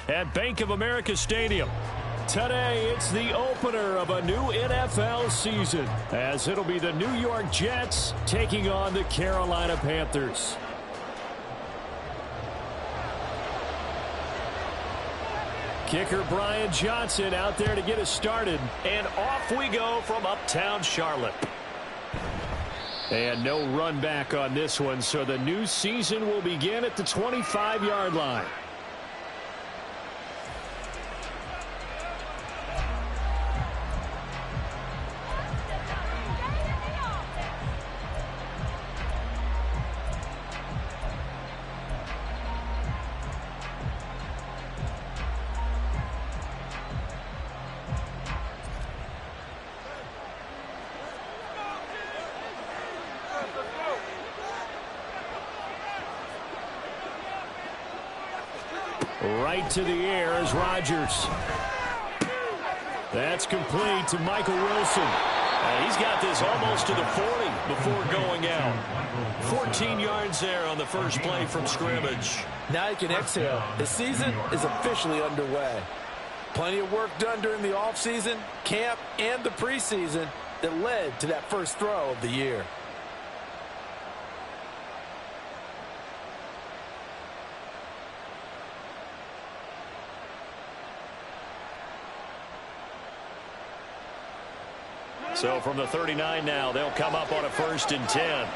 at Bank of America Stadium. Today, it's the opener of a new NFL season, as it'll be the New York Jets taking on the Carolina Panthers. Kicker Brian Johnson out there to get us started. And off we go from uptown Charlotte. And no run back on this one, so the new season will begin at the 25-yard line. Right to the air is Rodgers. That's complete to Michael Wilson. He's got this almost to the 40 before going out. 14 yards there on the first play from scrimmage. Now you can exhale. The season is officially underway. Plenty of work done during the offseason, camp, and the preseason that led to that first throw of the year. So from the 39 now, they'll come up on a 1st and 10.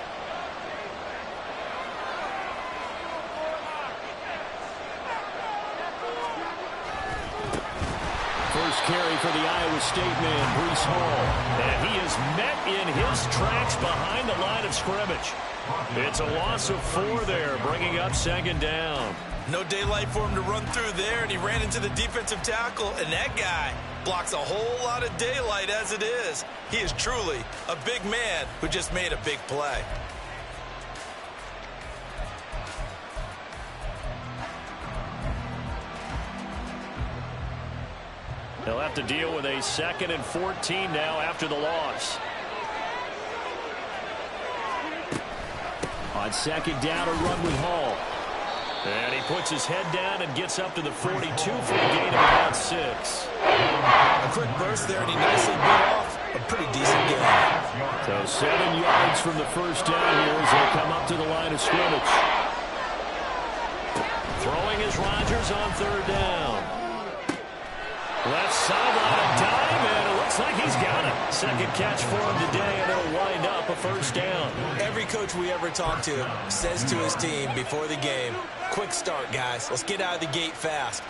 First carry for the Iowa State man, Breece Hall. And he is met in his tracks behind the line of scrimmage. It's a loss of 4 there, bringing up 2nd down. No daylight for him to run through there, and he ran into the defensive tackle, and that guy blocks a whole lot of daylight as it is. He is truly a big man who just made a big play. He'll have to deal with a 2nd and 14 now after the loss. On 2nd down, a run with Hall. And he puts his head down and gets up to the 42 for a gain of about 6. A quick burst there, and he nicely bit off a pretty decent gain. So 7 yards from the first down here as they come up to the line of scrimmage. Throwing is Rodgers on 3rd down. Left sideline, a dive, and it looks like he's got it. 2nd catch for him today, and it'll wind up a 1st down. Every coach we ever talk to says to his team before the game, quick start, guys. Let's get out of the gate fast.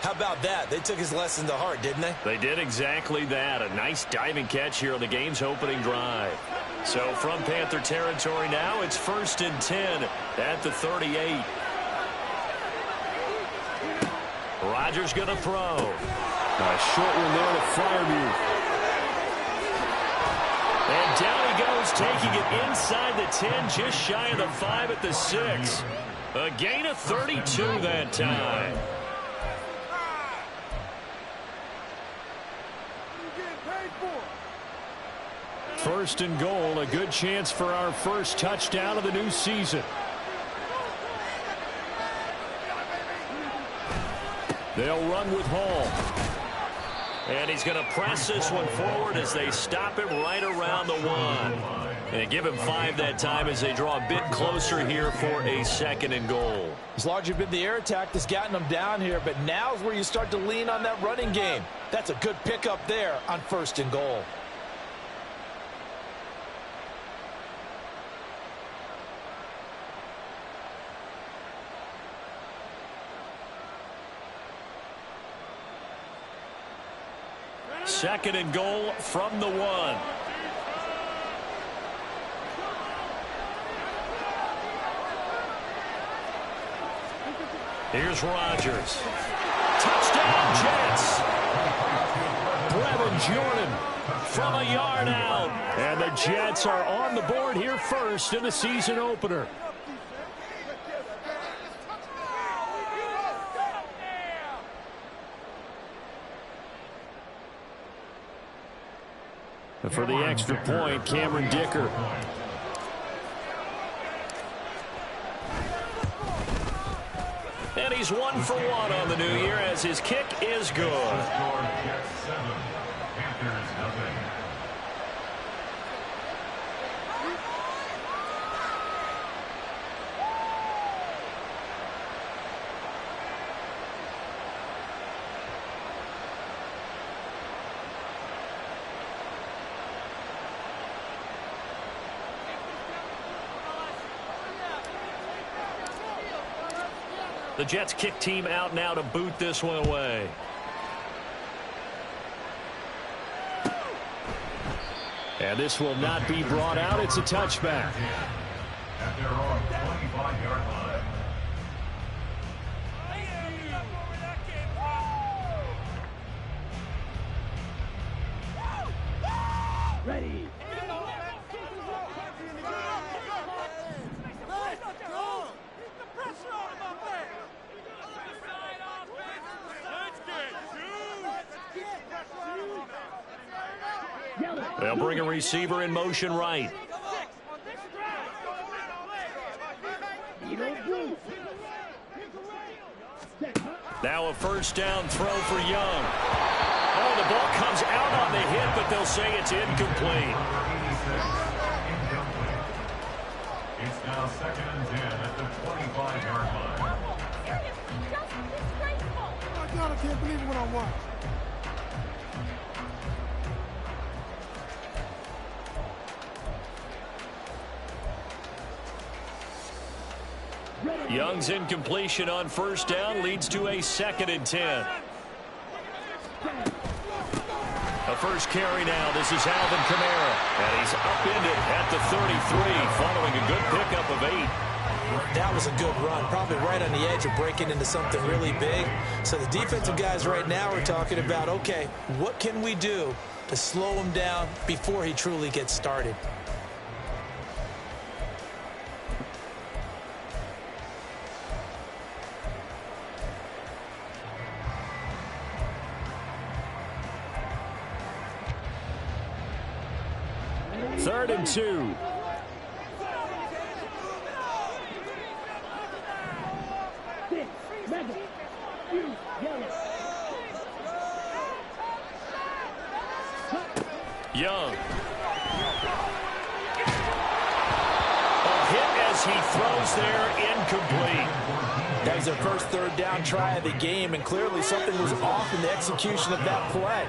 How about that? They took his lesson to heart, didn't they? They did exactly that. A nice diving catch here on the game's opening drive. So from Panther territory now, it's 1st and 10 at the 38. Rodgers going to throw. A short one there to Freiermuth. And down he goes, taking it inside the 10, just shy of the 5 at the 6. A gain of 32 that time. First and goal, a good chance for our first touchdown of the new season. They'll run with Hall. And he's going to press this one forward as they stop him right around the 1. And give him 5 that time as they draw a bit closer here for a 2nd and goal. It's largely been the air attack that's gotten them down here, but now is where you start to lean on that running game. That's a good pickup there on 1st and goal. Second and goal from the 1. Here's Rodgers. Touchdown, Jets. Brevin Jordan from a yard out. And the Jets are on the board here first in the season opener. And for the extra point, Cameron Dicker. And he he's 1 for 1 on the new year as his kick is good. The Jets kick team out now to boot this one away. And this will not be brought out. It's a touchback. At their own 25-yard line. Ready. They'll bring a receiver in motion right. Now a first down throw for Young. Oh, the ball comes out on the hit, but they'll say it's incomplete. It's now 2nd and 10 at the 25-yard line. Oh my God, I can't believe what I watched. Young's incompletion on first down leads to a 2nd and 10. A first carry now. This is Alvin Kamara. And he's upended at the 33 following a good pickup of 8. That was a good run, probably right on the edge of breaking into something really big. So the defensive guys right now are talking about, okay, what can we do to slow him down before he truly gets started? Third and 2. Young. A hit as he throws there, incomplete. That was their first third down try of the game, and clearly something was off in the execution of that play.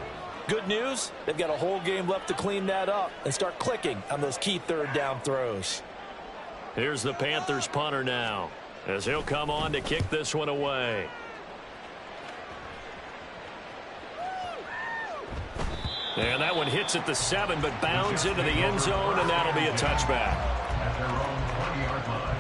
Good news, they've got a whole game left to clean that up and start clicking on those key third down throws. Here's the Panthers punter now, as he'll come on to kick this one away. And that one hits at the 7, but bounds into the end zone, and that'll be a touchback. At their own 20-yard line.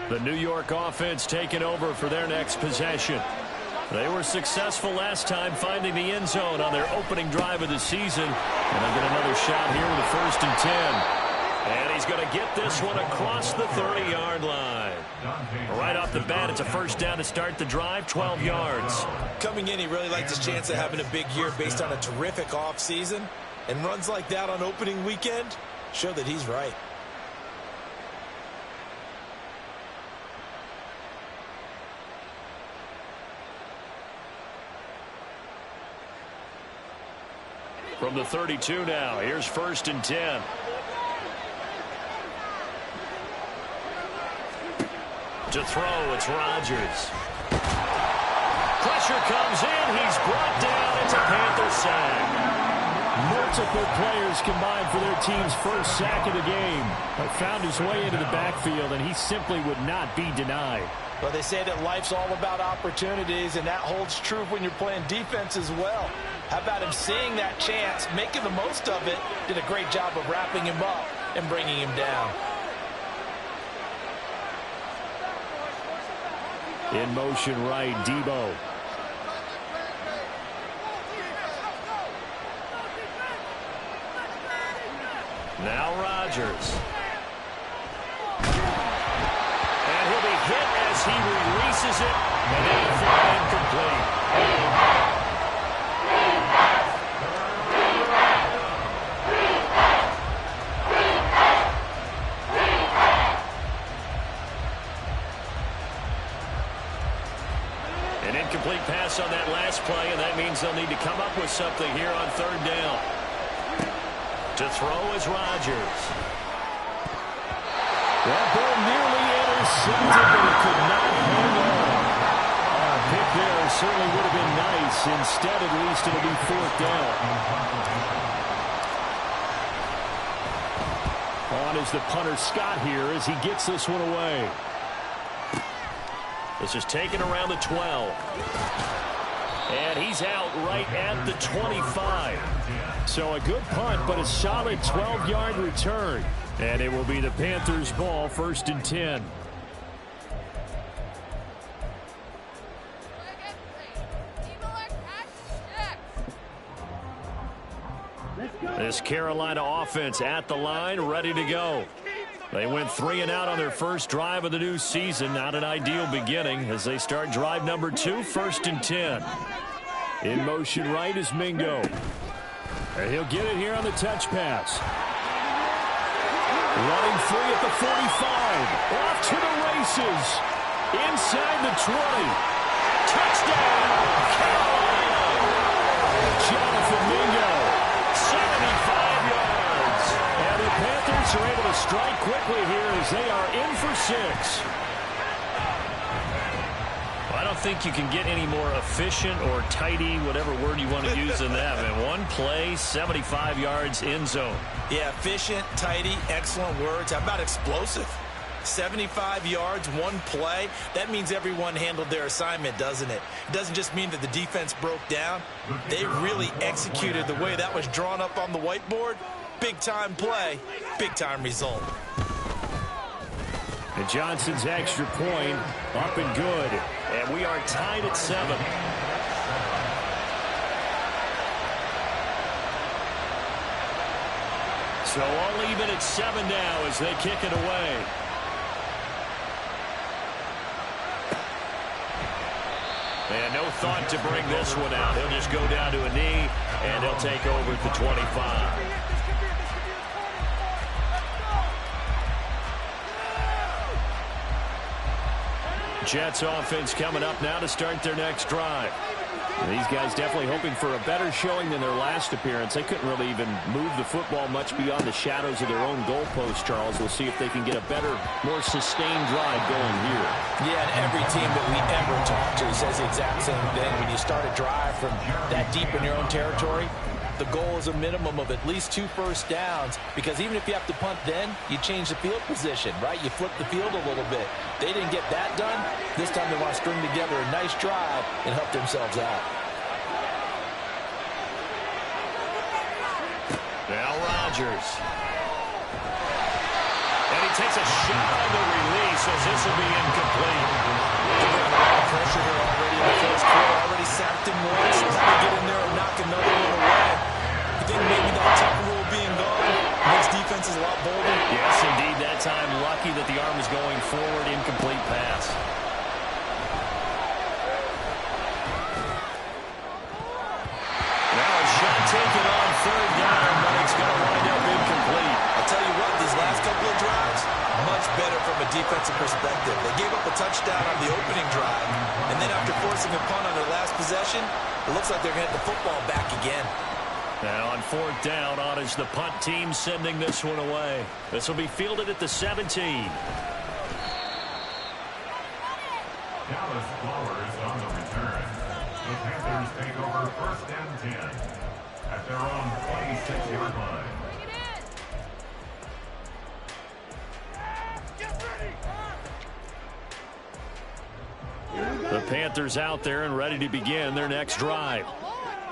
The New York offense taking over for their next possession. They were successful last time finding the end zone on their opening drive of the season. And they'll get another shot here with a 1st and 10. And he's going to get this one across the 30-yard line. Right off the bat, it's a first down to start the drive, 12 yards. Coming in, he really liked his chance of having a big year based on a terrific offseason. And runs like that on opening weekend show that he's right. From the 32 now, here's 1st and 10. To throw, it's Rodgers. Pressure comes in, he's brought down, it's a Panther sack. Multiple players combined for their team's first sack of the game. But found his way into the backfield, and he simply would not be denied. Well, they say that life's all about opportunities, and that holds true when you're playing defense as well. How about him seeing that chance, making the most of it, did a great job of wrapping him up and bringing him down. In motion right, Debo. Now Rodgers. misses it, and that'll fly incomplete. An incomplete pass on that last play, and that means they'll need to come up with something here on third down. To throw is Rodgers. That ball nearly intercepted, but it could not hang on. A pick there certainly would have been nice. Instead, at least, it'll be fourth down. On is the punter Scott here as he gets this one away. This is taken around the 12. And he's out right at the 25. So a good punt, but a solid 12-yard return. And it will be the Panthers' ball, 1st and 10. This Carolina offense at the line, ready to go. They went 3 and out on their first drive of the new season. Not an ideal beginning as they start drive number 2, 1st and 10. In motion right is Mingo. And he'll get it here on the touch pass. Running free at the 45. Off to the races. Inside the 20. Touchdown, Carolina! Jonathan Mingo. 75 yards. And the Panthers are able to strike quickly here as they are in for 6. I don't think you can get any more efficient or tidy, whatever word you want to use in that. Man, one play, 75 yards, end zone. Yeah, efficient, tidy, excellent words. How about explosive? 75 yards, one play. That means everyone handled their assignment, doesn't it? It doesn't just mean that the defense broke down. They really executed the way that was drawn up on the whiteboard. Big-time play, big-time result. And Johnson's extra point up and good. And we are tied at 7. So all even at 7 now as they kick it away. And no thought to bring this one out. He'll just go down to a knee, and he'll take over at the 25. Jets offense coming up now to start their next drive. These guys definitely hoping for a better showing than their last appearance. They couldn't really even move the football much beyond the shadows of their own goalpost, Charles. We'll see if they can get a better, more sustained drive going here. Yeah, and every team that we ever talk to says the exact same thing. When you start a drive from that deep in your own territory, the goal is a minimum of at least 2 first downs, because even if you have to punt then, you change the field position, right? You flip the field a little bit. They didn't get that done. This time they want to string together a nice drive and help themselves out. Now Rodgers. And he takes a shot on the release as this will be incomplete. Pressure here already in the first quarter. Already sacked him once. Now to get in there and knock another one away. I think maybe that tackle rule being gone makes defenses a lot bolder. Yes, indeed. That time lucky that the arm is going forward. Incomplete pass. Now a shot taken on third down, but it's going to wind up incomplete. I'll tell you what, these last couple of drives, much better from a defensive perspective. They gave up a touchdown on the opening drive, and then after forcing a punt on their last possession, it looks like they're going to get the football back again. Now on fourth down, on is the punt team sending this one away. This will be fielded at the 17. Dallas Flowers on the return. The Panthers take over 1st and 10 at their own 26-yard line. The Panthers out there and ready to begin their next drive.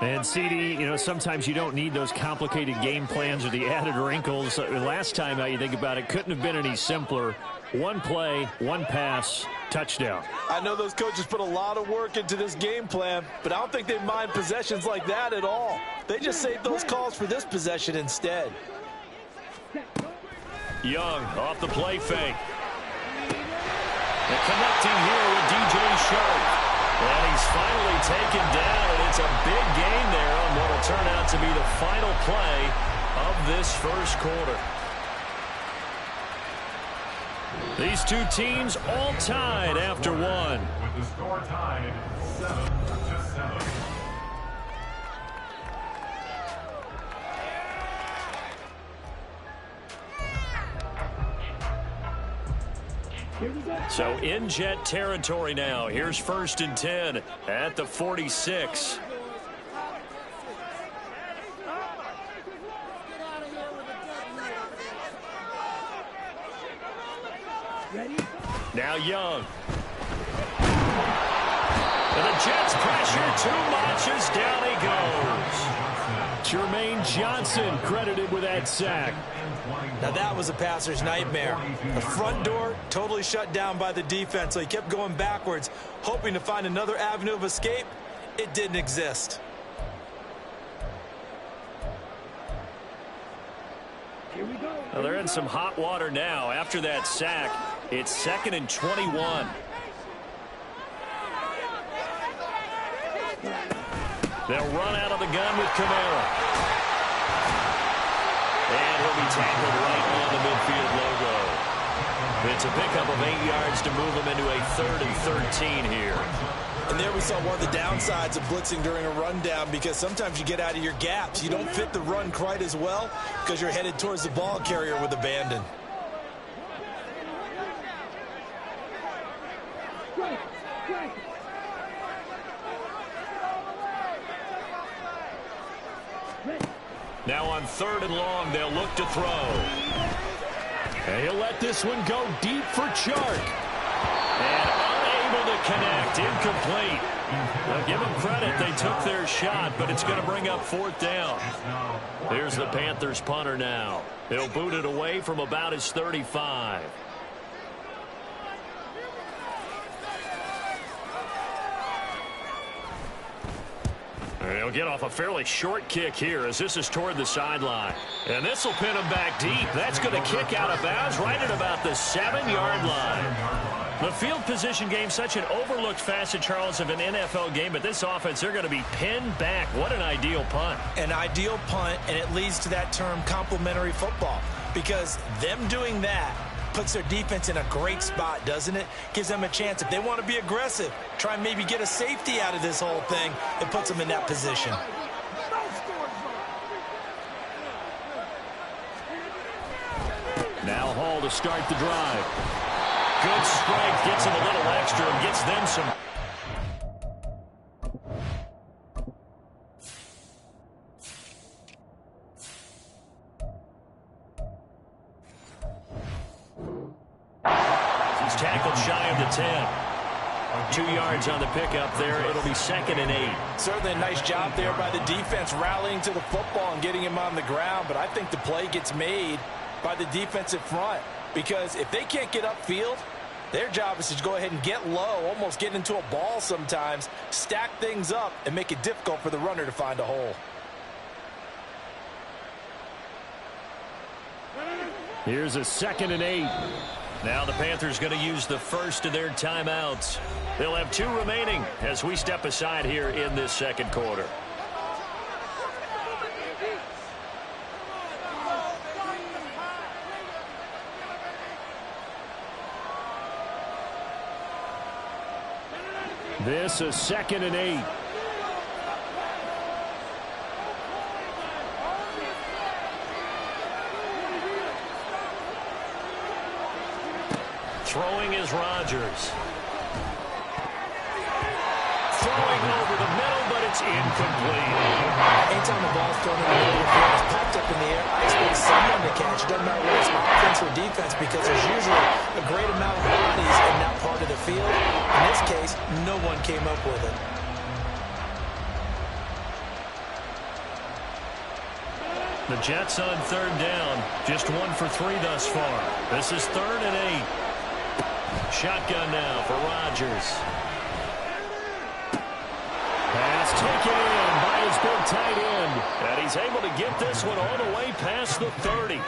And, CD, you know, sometimes you don't need those complicated game plans or the added wrinkles. Last time, now you think about it, couldn't have been any simpler. One play, one pass, touchdown. I know those coaches put a lot of work into this game plan, but I don't think they mind possessions like that at all. They just saved those calls for this possession instead. Young off the play fake. And connecting here with DJ Chark. And he's finally taken down, and it's a big gain there on what will turn out to be the final play of this first quarter. These two teams all tied after one. With the score tied 7-7. So in Jet territory now. Here's 1st and 10 at the 46. Now Young. And the Jets pressure too much as down he goes. Jermaine Johnson credited with that sack. Now that was a passer's nightmare. The front door totally shut down by the defense, so he kept going backwards, hoping to find another avenue of escape. It didn't exist. Well, they're in some hot water now. After that sack, it's 2nd and 21. They'll run out of the gun with Kamara. And he'll be tackled right on the midfield logo. It's a pickup of 8 yards to move him into a 3rd and 13 here. And there we saw one of the downsides of blitzing during a rundown, because sometimes you get out of your gaps. You don't fit the run quite as well because you're headed towards the ball carrier with abandon. Now on 3rd and long, they'll look to throw. And he'll let this one go deep for Chark. And unable to connect, incomplete. Well, give them credit, they took their shot, but it's going to bring up 4th down. Here's the Panthers punter now. He'll boot it away from about his 35. He'll get off a fairly short kick here as this is toward the sideline. And this will pin him back deep. That's going to kick out of bounds right at about the 7-yard line. The field position game, such an overlooked facet, Charles, of an NFL game. But this offense, they're going to be pinned back. What an ideal punt. An ideal punt, and it leads to that term complementary football. Because them doing that puts their defense in a great spot, doesn't it? Gives them a chance. If they want to be aggressive, try and maybe get a safety out of this whole thing, it puts them in that position. Now Hall to start the drive. Good strength, gets him a little extra and gets them some. He's tackled shy of the 10. 2 yards on the pickup there. It'll be 2nd and 8. Certainly a nice job there by the defense rallying to the football and getting him on the ground, but I think the play gets made by the defensive front, because if they can't get upfield, their job is to go ahead and get low, almost get into a ball sometimes, stack things up, and make it difficult for the runner to find a hole. Here's a 2nd and 8. Now the Panthers going to use the first of their timeouts. They'll have 2 remaining as we step aside here in this second quarter. This is 2nd and 8. Throwing is Rodgers. Throwing over the middle, but it's incomplete. Anytime the ball's thrown in the middle of the field, it's popped up in the air, I expect someone to catch. It doesn't matter whether it's offense or defense, because there's usually a great amount of bodies in that part of the field. In this case, no one came up with it. The Jets on 3rd down. Just 1 for 3 thus far. This is 3rd and 8. Shotgun now for Rodgers. Pass taken in by his big tight end. And he's able to get this one all the way past the 30.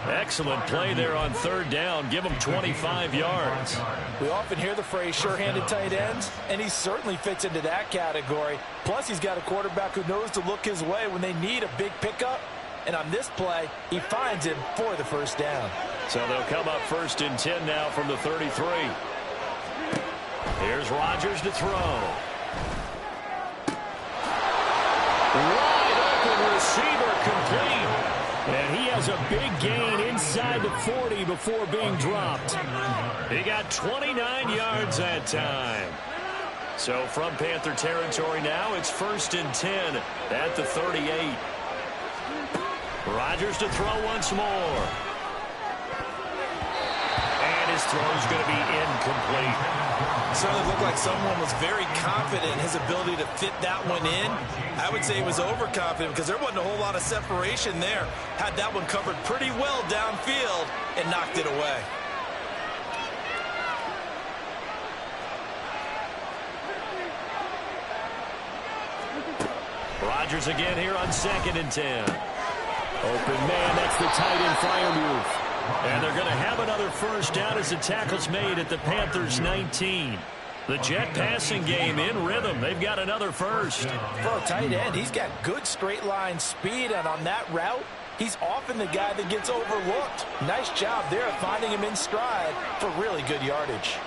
Excellent play there on third down. Give him 25 yards. We often hear the phrase sure-handed tight ends, and he certainly fits into that category. Plus, he's got a quarterback who knows to look his way when they need a big pickup. And on this play, he finds him for the first down. So they'll come up 1st and 10 now from the 33. Here's Rodgers to throw. Wide open receiver complete. And he has a big gain inside the 40 before being dropped. He got 29 yards that time. So from Panther territory now, it's 1st and 10 at the 38. Rodgers to throw once more. And his throw's going to be incomplete. Certainly looked like someone was very confident in his ability to fit that one in. I would say he was overconfident because there wasn't a whole lot of separation there. Had that one covered pretty well downfield and knocked it away. Rodgers again here on 2nd and 10. Open man, that's the tight end fire move. And they're going to have another first down as the tackle's made at the Panthers' 19. The Jet passing game in rhythm. They've got another first. For a tight end, he's got good straight line speed, and on that route, he's often the guy that gets overlooked. Nice job there of finding him in stride for really good yardage.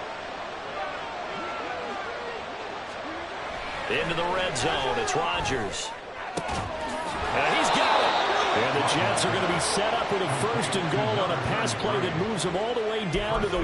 Into the red zone, it's Rodgers. And he's got it. And the Jets are going to be set up with a 1st and goal on a pass play that moves them all the way down to the 1.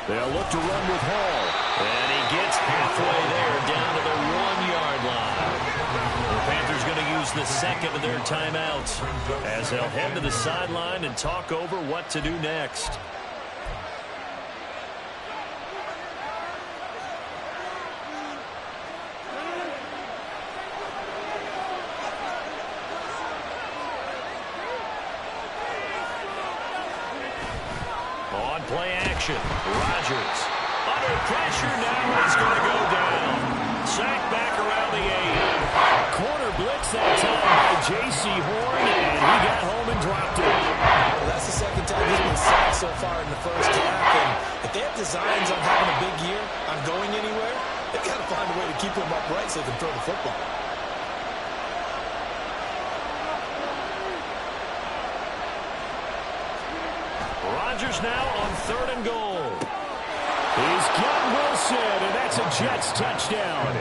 They'll look to run with Hall. And he gets halfway there down to the 1-yard line. The Panthers going to use the second of their timeouts as they'll head to the sideline and talk over what to do next. On play action, Rodgers under pressure now. He's going to go down. Sacked back around the 8. Corner blitz that time by J.C. Horn, and he got home and dropped it. Well, that's the second time he's been sacked so far in the first half, and if they have designs on having a big year, on going anywhere, they've got to find a way to keep him upright so they can throw the football. Rodgers now on 3rd and goal. He's got Wilson, and that's a Jets touchdown.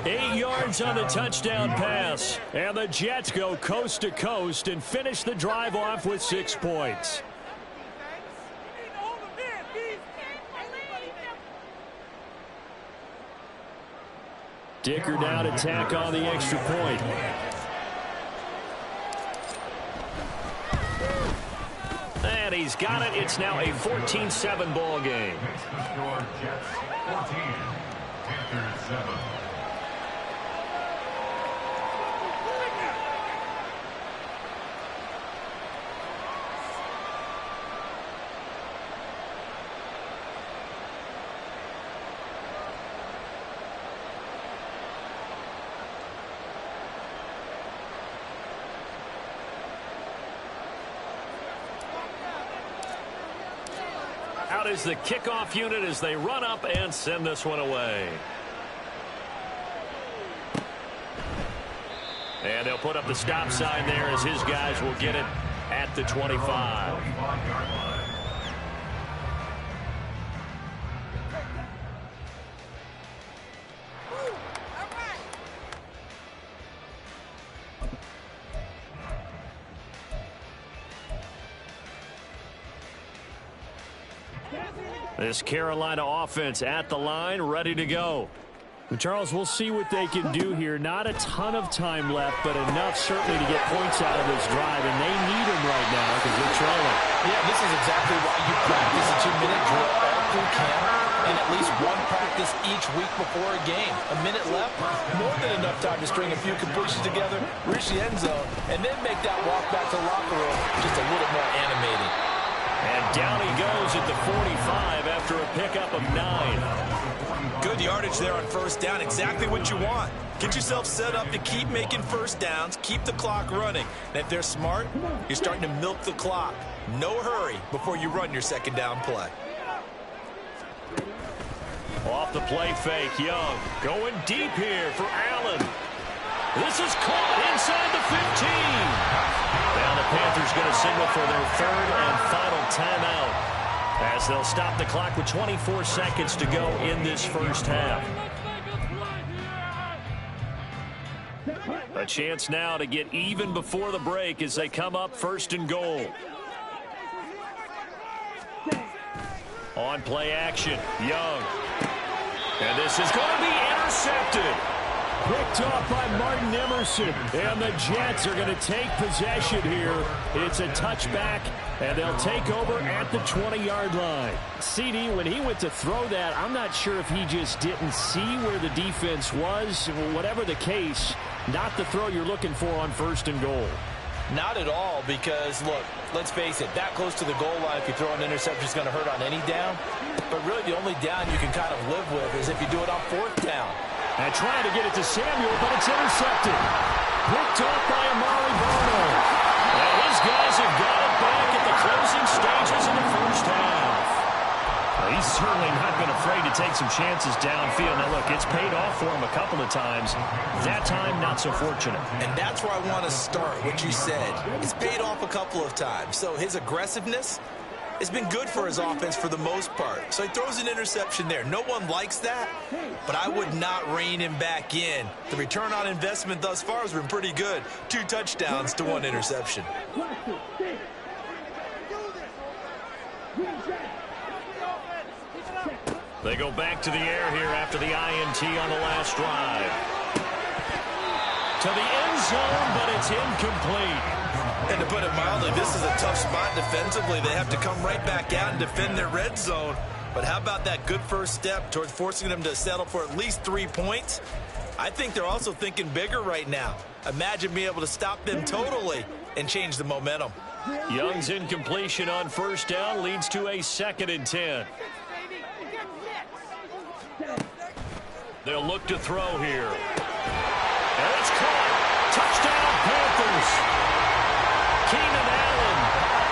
8 yards on the touchdown pass. And the Jets go coast to coast and finish the drive off with 6 points. Dicker now to tack on the extra point. And he's got it. It's now a 14-7 ball game. Makes the score Jets 14, Panthers 7. Out is the kickoff unit as they run up and send this one away. And they'll put up the stop sign there as his guys will get it at the 25. This Carolina offense at the line, ready to go. Charles, we'll see what they can do here. Not a ton of time left, but enough certainly to get points out of this drive, and they need them right now because they're trailing. Yeah, this is exactly why you practice a 2-minute drill all through camp and at least one practice each week before a game. A minute left, more than enough time to string a few completions together, reach the end zone, and then make that walk back to the locker room just a little more animated. And down he goes at the 45 after a pickup of 9. Good yardage there on first down. Exactly what you want. Get yourself set up to keep making first downs, keep the clock running. And if they're smart, you're starting to milk the clock. No hurry before you run your second down play. Off the play fake, Young going deep here for Allen. This is caught inside the 15. Now the Panthers going to signal for their third and final timeout as they'll stop the clock with 24 seconds to go in this first half. A chance now to get even before the break as they come up first and goal. On play action, Young. And this is going to be intercepted. Picked off by Martin Emerson, and the Jets are going to take possession here. It's a touchback, and they'll take over at the 20-yard line. CD, when he went to throw that, I'm not sure if he just didn't see where the defense was. Whatever the case, not the throw you're looking for on first and goal. Not at all, because, look, let's face it, that close to the goal line, if you throw an interception, is going to hurt on any down. But really, the only down you can kind of live with is if you do it on fourth down. And trying to get it to Samuel, but it's intercepted. Picked off by Amari Bono. And these guys have got it back at the closing stages of the first half. He's certainly not been afraid to take some chances downfield. Now, look, it's paid off for him a couple of times. That time, not so fortunate. And that's where I want to start, what you said. It's paid off a couple of times. So his aggressiveness has been good for his offense for the most part. So he throws an interception there. No one likes that, but I would not rein him back in. The return on investment thus far has been pretty good. 2 touchdowns to 1 interception. They go back to the air here after the INT on the last drive. To the end zone, but it's incomplete. And to put it mildly, this is a tough spot defensively. They have to come right back out and defend their red zone. But how about that good first step towards forcing them to settle for at least 3 points? I think they're also thinking bigger right now. Imagine being able to stop them totally and change the momentum. Young's incompletion on first down leads to a 2nd and 10. They'll look to throw here. And it's caught. Touchdown, Panthers. Keenan Allen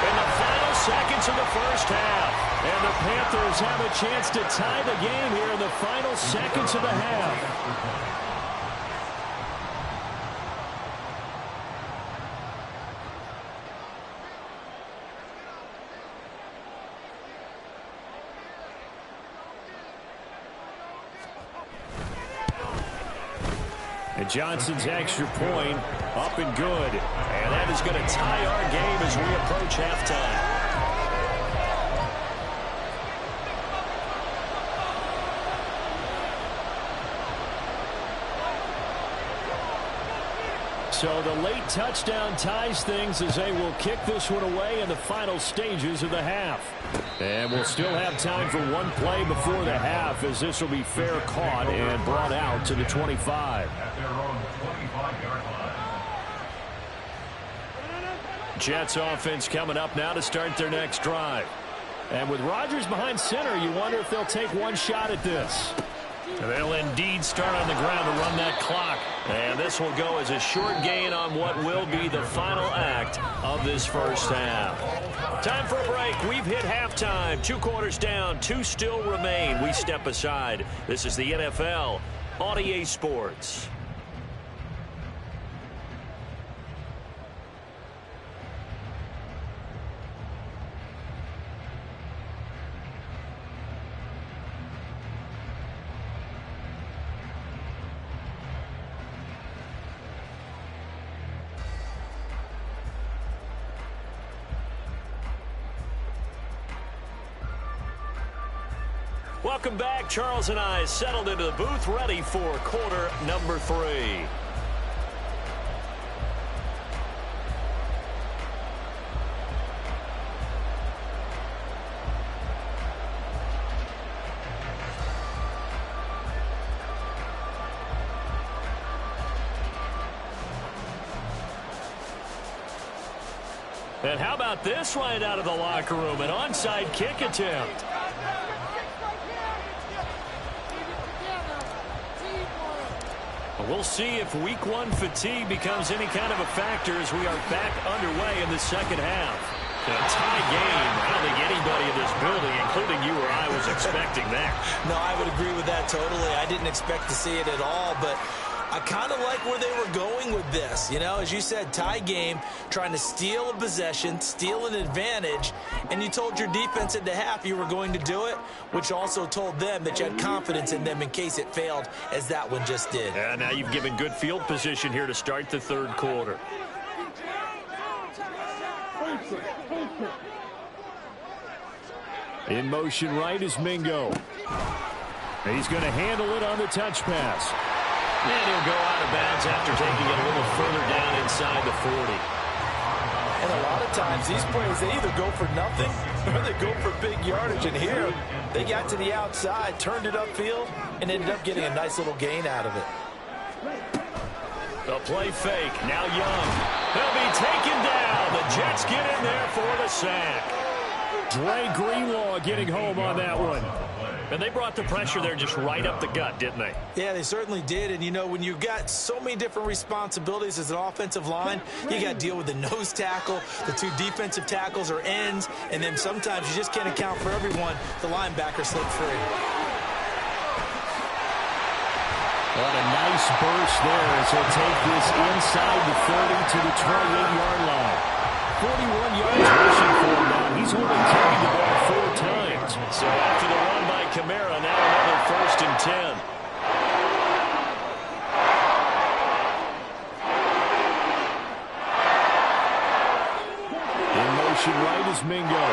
in the final seconds of the first half. And the Panthers have a chance to tie the game here in the final seconds of the half. And Johnson's extra point up and good. And that is going to tie our game as we approach halftime. So the late touchdown ties things as they will kick this one away in the final stages of the half. And we'll still have time for one play before the half as this will be fair caught and brought out to the 25. At their own 25-yard line. Jets offense coming up now to start their next drive. And with Rodgers behind center, you wonder if they'll take one shot at this. They'll indeed start on the ground to run that clock. And this will go as a short gain on what will be the final act of this first half. Time for a break. We've hit halftime. 2 quarters down, 2 still remain. We step aside. This is the NFL on EA Sports. Welcome back. Charles and I settled into the booth, ready for quarter number 3. And how about this right out of the locker room? An onside kick attempt. We'll see if week 1 fatigue becomes any kind of a factor as we are back underway in the second half. A tie game. I don't think anybody in this building, including you or I, was expecting that. No, I would agree with that totally. I didn't expect to see it at all, but I kind of like where they were going with this. You know, as you said, tie game, trying to steal a possession, steal an advantage, and you told your defense at the half you were going to do it, which also told them that you had confidence in them in case it failed, as that one just did. And now you've given good field position here to start the third quarter. In motion right is Mingo. He's going to handle it on the touch pass. And he'll go out of bounds after taking it a little further down inside the 40. And a lot of times these plays, they either go for nothing or they go for big yardage. And here, they got to the outside, turned it upfield, and ended up getting a nice little gain out of it. The play fake. Now Young. He'll be taken down. The Jets get in there for the sack. Dre Greenlaw getting home on that one. And they brought the pressure there just right up the gut, didn't they? Yeah, they certainly did. And, you know, when you've got so many different responsibilities as an offensive line, you got to deal with the nose tackle, the 2 defensive tackles or ends, and then sometimes you just can't account for everyone. The linebacker slipped free. What a nice burst there as he'll take this inside the 30 to the 28-yard line. 41 yards rushing for him now. He's only carried the ball 4 times. So after the run by Kamara, now another 1st and 10. In motion right is Mingo.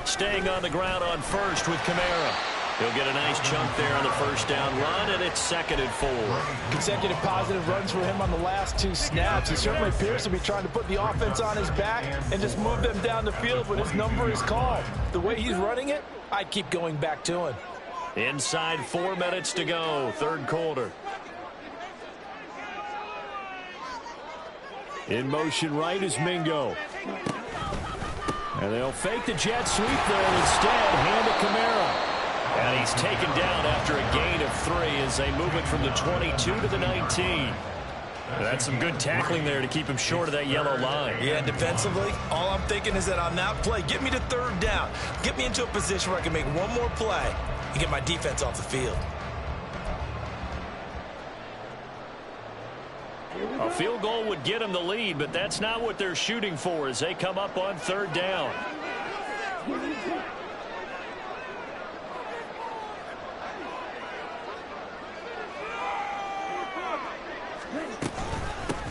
Staying on the ground on first with Kamara. He'll get a nice chunk there on the first down run, and it's 2nd and 4. Consecutive positive runs for him on the last 2 snaps. He certainly appears to be trying to put the offense on his back and just move them down the field when his number is called. The way he's running it, I'd keep going back to him. Inside 4 minutes to go, third quarter. In motion right is Mingo. And they'll fake the jet sweep there and instead hand to Kamara. And he's taken down after a gain of 3 as they move it from the 22 to the 19. That's some good tackling there to keep him short of that yellow line. Yeah, defensively, all I'm thinking is that on that play, get me to 3rd down. Get me into a position where I can make one more play and get my defense off the field. A field goal would get them the lead, but that's not what they're shooting for as they come up on 3rd down.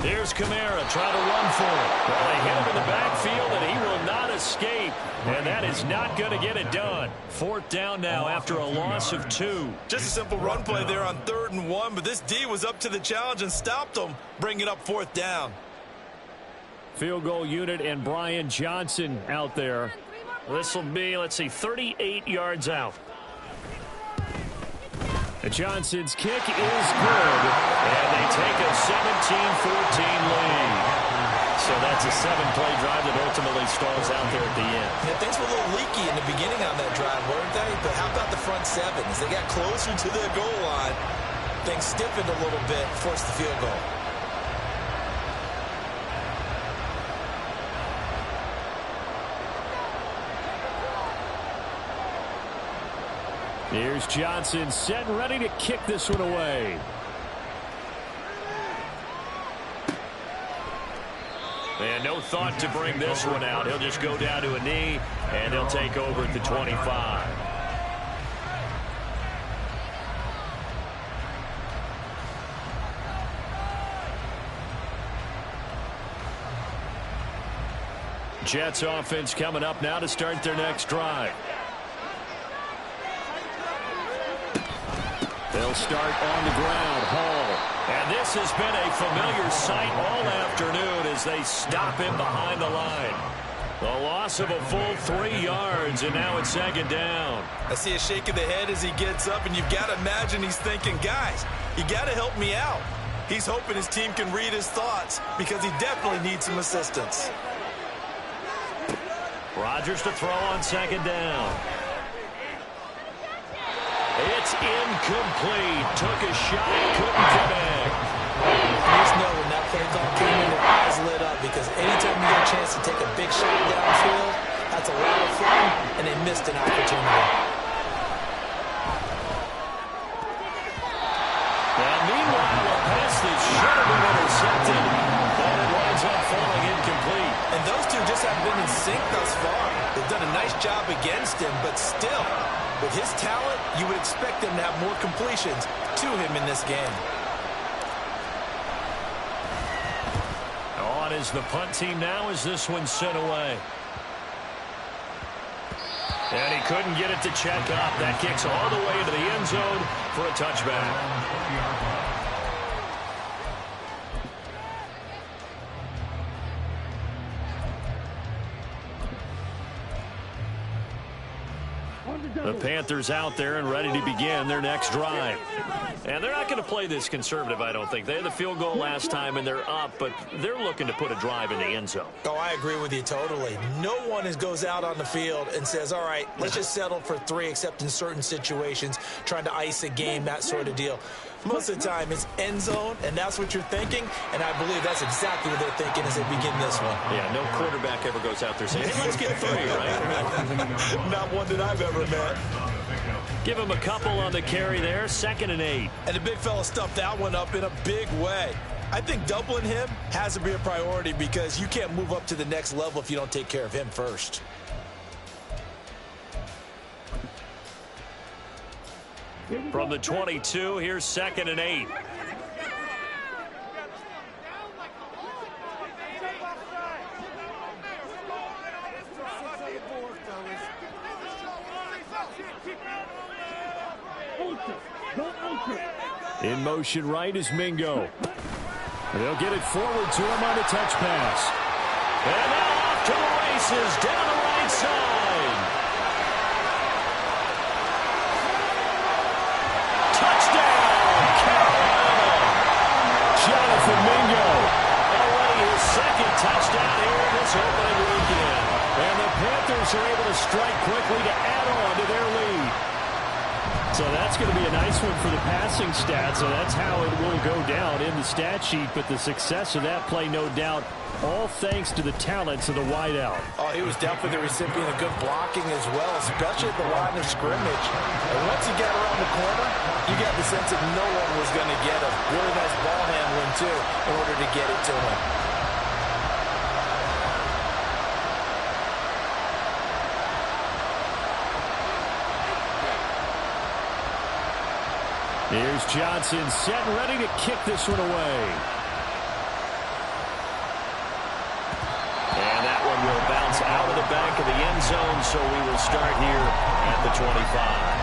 Here's Kamara trying to run for it. Well, they hit him in the backfield, and he will not escape. And that is not going to get it done. 4th down now after a loss of 2. Just a simple run play there on 3rd and 1, but this D was up to the challenge and stopped them, bringing up 4th down. Field goal unit and Brian Johnson out there. This will be, let's see, 38 yards out. Johnson's kick is good. And they take a 17-14 lead. So that's a 7-play drive that ultimately stalls out there at the end. Yeah, things were a little leaky in the beginning on that drive, weren't they? But how about the front 7? As they got closer to the goal line, things stiffened a little bit, forced the field goal. Here's Johnson set and ready to kick this one away. And no thought to bring this one out. He'll just go down to a knee, and they'll take over at the 25. Jets offense coming up now to start their next drive. They'll start on the ground. Hall. And this has been a familiar sight all afternoon as they stop him behind the line. A loss of a full 3 yards, and now it's second down. I see a shake of the head as he gets up, and you've got to imagine he's thinking, guys, you got to help me out. He's hoping his team can read his thoughts because he definitely needs some assistance. Rodgers to throw on second down. It's incomplete. Took a shot, couldn't connect. You just know when that play call came in, their eyes lit up because anytime you get a chance to take a big shot downfield, that's a lot of fun, and they missed an opportunity. And meanwhile, a pass that should have been intercepted, but it winds up falling incomplete. And those two just haven't been in sync thus far. They've done a nice job against him, but still, with his talent, you would expect him to have more completions to him in this game. On is the punt team now as this one's sent away. And he couldn't get it to check up. That kicks all the way into the end zone for a touchback. The Panthers out there and ready to begin their next drive. And they're not going to play this conservative, I don't think. They had the field goal last time, and they're up, but they're looking to put a drive in the end zone. Oh, I agree with you totally. No one goes out on the field and says, all right, let's just settle for 3, except in certain situations, trying to ice a game, that sort of deal. Most of the time, it's end zone, and that's what you're thinking, and I believe that's exactly what they're thinking as they begin this one. Yeah, no quarterback ever goes out there saying, hey, let's get 3, right? Not one that I've ever met. Give him a couple on the carry there, 2nd and 8. And the big fella stuffed that one up in a big way. I think doubling him has to be a priority because you can't move up to the next level if you don't take care of him first. From the 22, here's 2nd and 8. In motion right is Mingo. They'll get it forward to him on a touch pass. And now off to the races down the right side. Touchdown, Carolina. Jonathan Mingo. Already his 2nd touchdown here in this opening weekend. And the Panthers are able to strike quickly to add on to their lead. So that's going to be a nice one for the passing stats, so that's how it will go down in the stat sheet. But the success of that play, no doubt, all thanks to the talents of the wideout. Oh, he was definitely the recipient of good blocking as well, especially at the line of scrimmage. And once he got around the corner, you got the sense that no one was going to get him. Really nice ball handling, too, in order to get it to him. Here's Johnson set and ready to kick this one away. And that one will bounce out of the back of the end zone, so we will start here at the 25.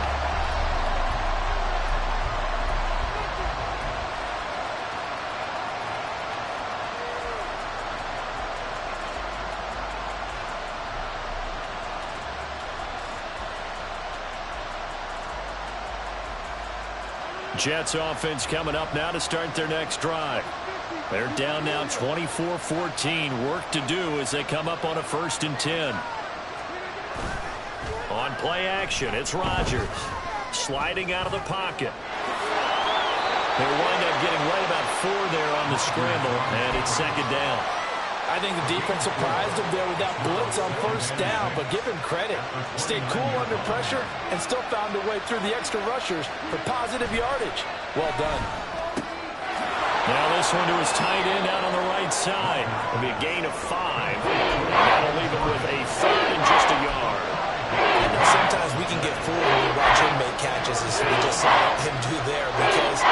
Jets offense coming up now to start their next drive. They're down now 24-14. Work to do as they come up on a 1st and 10. On play action, it's Rodgers. Sliding out of the pocket. They wind up getting right about 4 there on the scramble, and it's 2nd down. I think the defense surprised him there with that blitz on 1st down, but give him credit. Stayed cool under pressure and still found a way through the extra rushers for positive yardage. Well done. Now this one to his tight end out on the right side. It'll be a gain of 5. And that'll leave him with a 3rd and just a yard. I know sometimes we can get fooled when we watch him make catches as we just saw him do there because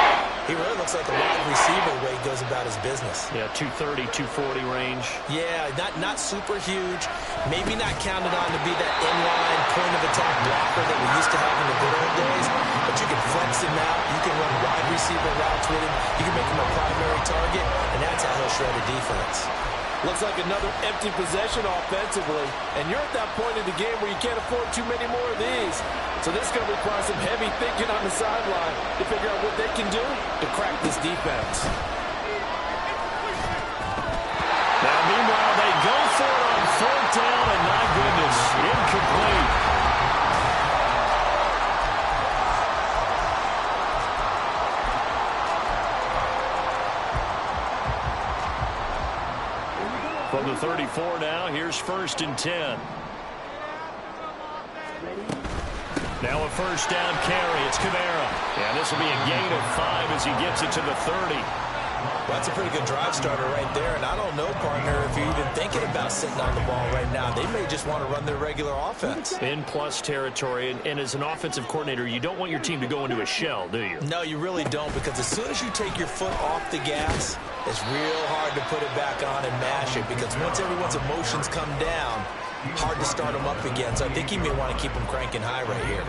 he really looks like a wide receiver the way he goes about his business. Yeah, 230, 240 range. Yeah, not super huge. Maybe not counted on to be that inline point-of-attack blocker that we used to have in the good old days, but you can flex him out. You can run wide receiver routes with him. You can make him a primary target, and that's how he'll shred a defense. Looks like another empty possession offensively, and you're at that point in the game where you can't afford too many more of these. So this is going to require some heavy thinking on the sideline to figure out what they can do to crack this defense. Now, meanwhile, they go for it on fourth down, and my goodness, incomplete. From the 34 now, here's 1st and 10. Now a first down carry. It's Kamara. And this will be a gain of 5 as he gets it to the 30. Well, that's a pretty good drive starter right there. And I don't know, partner, if you're even thinking about sitting on the ball right now. They may just want to run their regular offense. In plus territory. And as an offensive coordinator, you don't want your team to go into a shell, do you? No, you really don't, because as soon as you take your foot off the gas, it's real hard to put it back on and mash it, because once everyone's emotions come down, hard to start them up again. So I think he may want to keep them cranking high right here.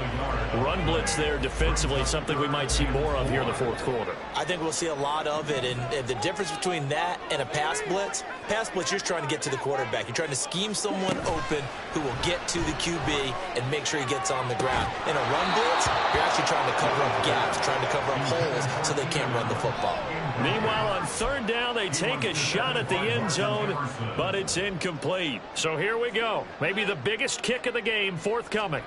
Run blitz there defensively, something we might see more of here in the fourth quarter. I think we'll see a lot of it, and the difference between that and a pass blitz, you're just trying to get to the quarterback. You're trying to scheme someone open who will get to the QB and make sure he gets on the ground. In a run blitz, you're actually trying to cover up gaps, trying to cover up holes so they can't run the football. Meanwhile, on third down, they take a shot at the end zone, but it's incomplete. So here we go. Maybe the biggest kick of the game forthcoming.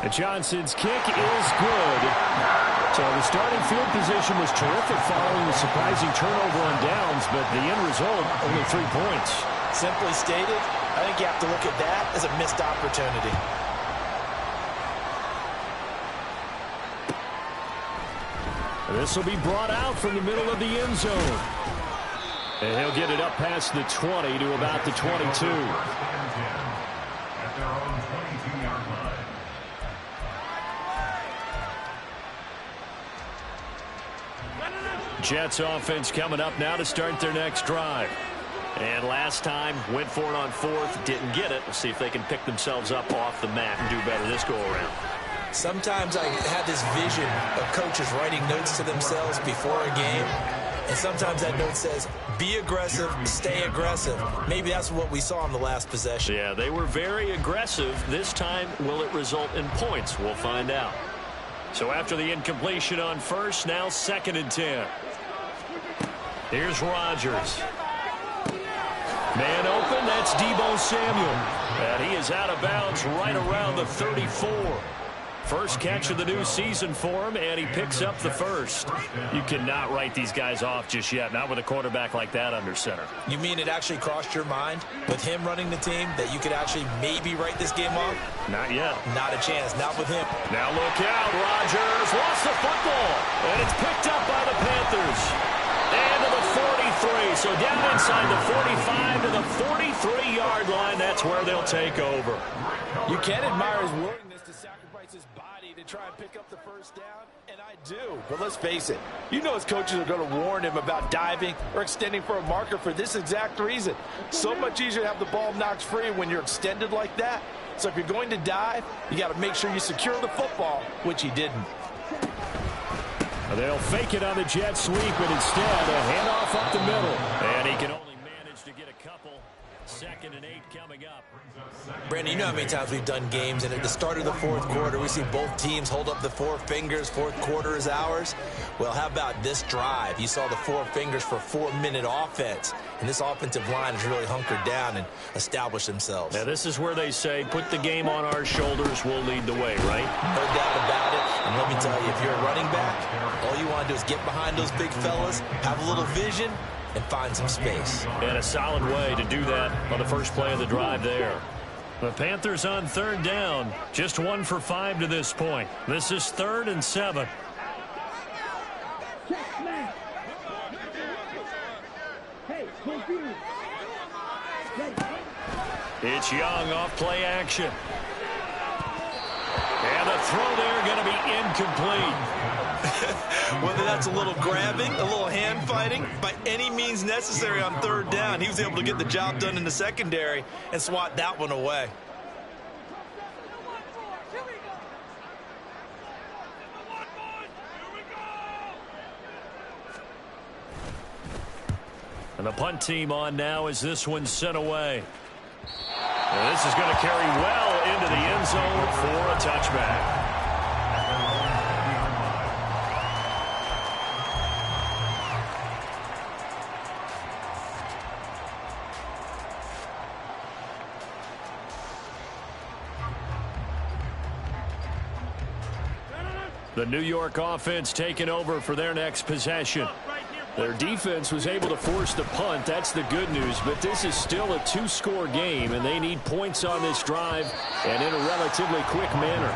And Johnson's kick is good. So the starting field position was terrific following the surprising turnover on downs, but the end result, only 3 points. Simply stated, I think you have to look at that as a missed opportunity. This will be brought out from the middle of the end zone. And he'll get it up past the 20 to about the 22. At their own 22-yard line. Jets offense coming up now to start their next drive. And last time, went for it on fourth, didn't get it. We'll see if they can pick themselves up off the mat and do better this go-around. Sometimes I have this vision of coaches writing notes to themselves before a game, and sometimes that note says, be aggressive, stay aggressive. Maybe that's what we saw in the last possession. Yeah, they were very aggressive. This time, will it result in points? We'll find out. So after the incompletion on first, now 2nd and 10. Here's Rodgers. Man open, that's Deebo Samuel. And he is out of bounds right around the 34. First catch of the new season for him, and he picks up the first. You cannot write these guys off just yet, not with a quarterback like that under center. You mean it actually crossed your mind with him running the team that you could actually maybe write this game off? Not yet. Not a chance, not with him. Now look out, Rodgers lost the football, and it's picked up by the Panthers. And to the 43, so down inside the 45 to the 43-yard line. That's where they'll take over. You can admire his willingness to sacrifice his body to try and pick up the first down, and I do. But let's face it, you know his coaches are going to warn him about diving or extending for a marker for this exact reason. So much easier to have the ball knocked free when you're extended like that. So if you're going to dive, you got to make sure you secure the football, which he didn't. They'll fake it on the jet sweep, but instead a handoff up the middle. And he can only manage to get a couple. 2nd and 8 coming up. Brandon, you know how many times we've done games, and at the start of the fourth quarter, we see both teams hold up the 4 fingers, fourth quarter is ours. Well, how about this drive? You saw the 4 fingers for 4-minute offense, and this offensive line has really hunkered down and established themselves. Now, this is where they say, put the game on our shoulders, we'll lead the way, right? No doubt about it, and let me tell you, if you're a running back, all you want to do is get behind those big fellas, have a little vision, and find some space. And a solid way to do that on the first play of the drive there. The Panthers on third down, just 1 for 5 to this point. This is 3rd and 7. It's Young off play action. And the throw there going to be incomplete. Whether that's a little grabbing, a little hand fighting, by any means necessary on third down, he was able to get the job done in the secondary and swat that one away. And the punt team on now as this one's sent away. And this is going to carry well into the end zone for a touchback. The New York offense taking over for their next possession. Their defense was able to force the punt. That's the good news. But this is still a two-score game, and they need points on this drive and in a relatively quick manner.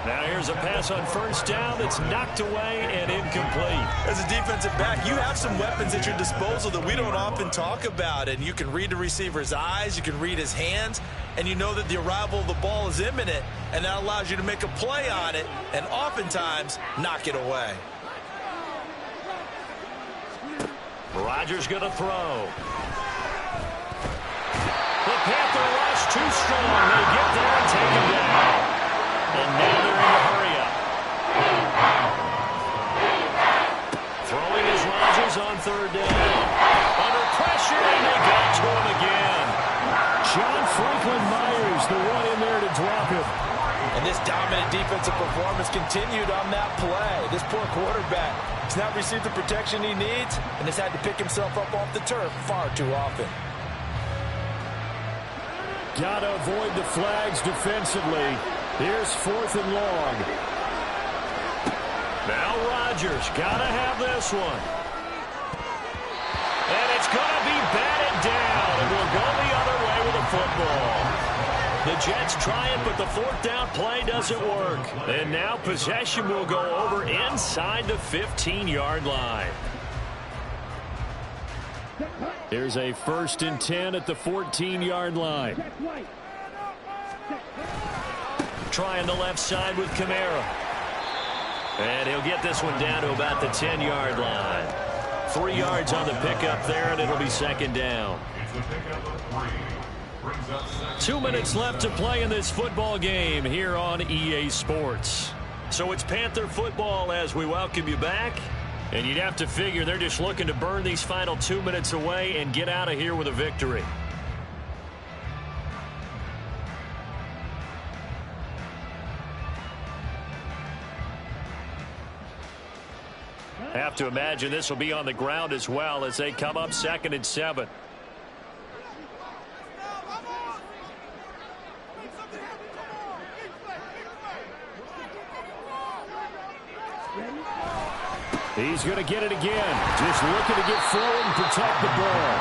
Now here's a pass on first down that's knocked away and incomplete. As a defensive back, you have some weapons at your disposal that we don't often talk about. And you can read the receiver's eyes, you can read his hands, and you know that the arrival of the ball is imminent, and that allows you to make a play on it and oftentimes knock it away. Rodgers going to throw. The Panther rush too strong. They get there and take him down. And now they're in a hurry-up. Throwing is Rodgers on third down. Under pressure, and they got to him again. John Franklin Myers, the one in there to drop him. And this dominant defensive performance continued on that play. This poor quarterback has not received the protection he needs and has had to pick himself up off the turf far too often. Got to avoid the flags defensively. Here's 4th and long. Now Rodgers got to have this one. And it's going to be batted down. And we'll go the other way with the football. The Jets try it, but the 4th down play doesn't work. And now possession will go over inside the 15-yard line. Here's a 1st and 10 at the 14-yard line. Trying the left side with Kamara. And he'll get this one down to about the 10-yard line. 3 yards on the pickup there, and it'll be 2nd down. It's a pickup of 3. 2 minutes left to play in this football game here on EA Sports. So it's Panther football as we welcome you back. And you'd have to figure they're just looking to burn these final 2 minutes away and get out of here with a victory. Have to imagine this will be on the ground as well as they come up 2nd and 7. He's going to get it again. Just looking to get forward and protect the ball.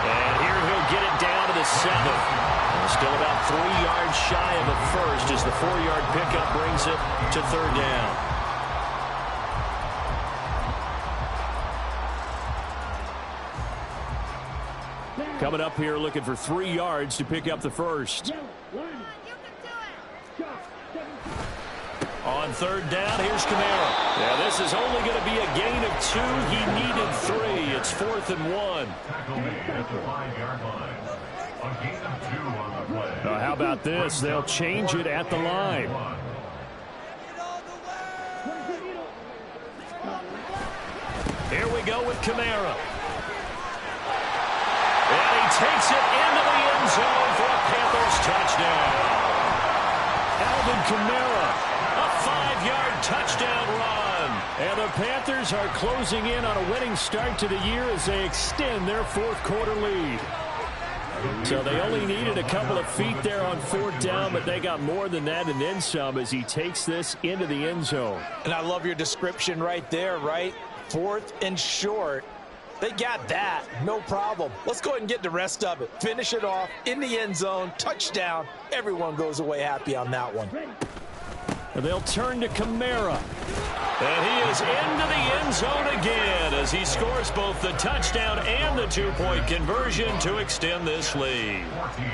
And here he'll get it down to the 7. Still about 3 yards shy of a first as the 4-yard pickup brings it to 3rd down. Coming up here looking for 3 yards to pick up the first. On 3rd down, here's Kamara. Yeah, this is only going to be a gain of 2. He needed 3. It's 4th and 1. Tackle made at the 5-yard line. A gain of 2 on the play. How about this? They'll change it at the line. Here we go with Kamara. And he takes it into the end zone for a Panthers touchdown. Alvin Kamara. A 5-yard touchdown run. And the Panthers are closing in on a winning start to the year as they extend their 4th quarter lead. So they only needed a couple of feet there on 4th down, but they got more than that and then some as he takes this into the end zone. And I love your description right there, right? 4th and short. They got that. No problem. Let's go ahead and get the rest of it. Finish it off in the end zone. Touchdown. Everyone goes away happy on that one. And they'll turn to Kamara. And he is into the end zone again as he scores both the touchdown and the 2-point conversion to extend this lead. 14.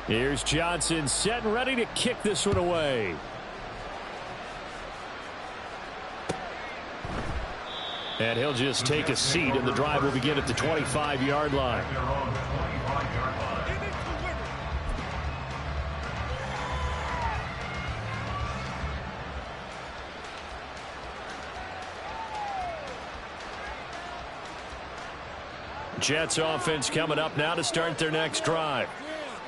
Here's Johnson set and ready to kick this one away. And he'll just take a seat, and the drive will begin at the 25-yard line. Jets offense coming up now to start their next drive.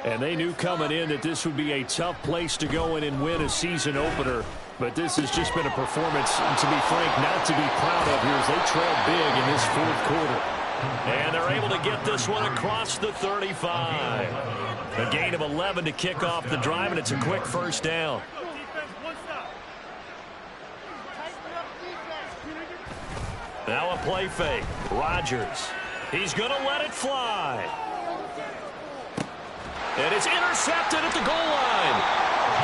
And they knew coming in that this would be a tough place to go in and win a season opener. But this has just been a performance, to be frank, not to be proud of here as they trail big in this fourth quarter. And they're able to get this one across the 35. A gain of 11 to kick off the drive, and it's a quick first down. Now a play fake. Rodgers. He's going to let it fly. And it's intercepted at the goal line.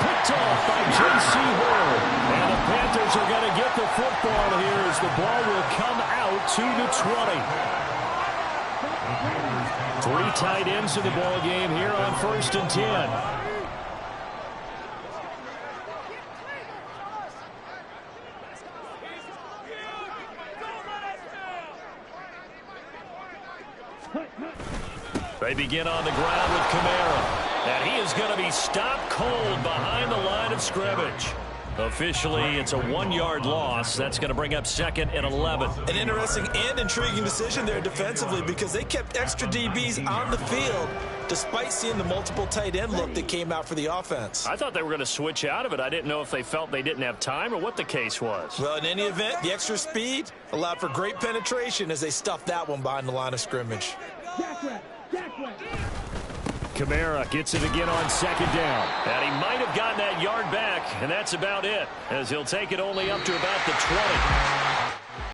Picked off by J.C. Horn. And the Panthers are going to get the football here as the ball will come out to the 20. 3 tight ends in the ball game here on 1st and 10. They begin on the ground with Kamara. And he is going to be stopped cold behind the line of scrimmage. Officially, it's a 1-yard loss. That's going to bring up 2nd and 11. An interesting and intriguing decision there defensively because they kept extra DBs on the field despite seeing the multiple tight end look that came out for the offense. I thought they were going to switch out of it. I didn't know if they felt they didn't have time or what the case was. Well, in any event, the extra speed allowed for great penetration as they stuffed that one behind the line of scrimmage. Kamara gets it again on 2nd down. And he might have gotten that yard back, and that's about it, as he'll take it only up to about the 20.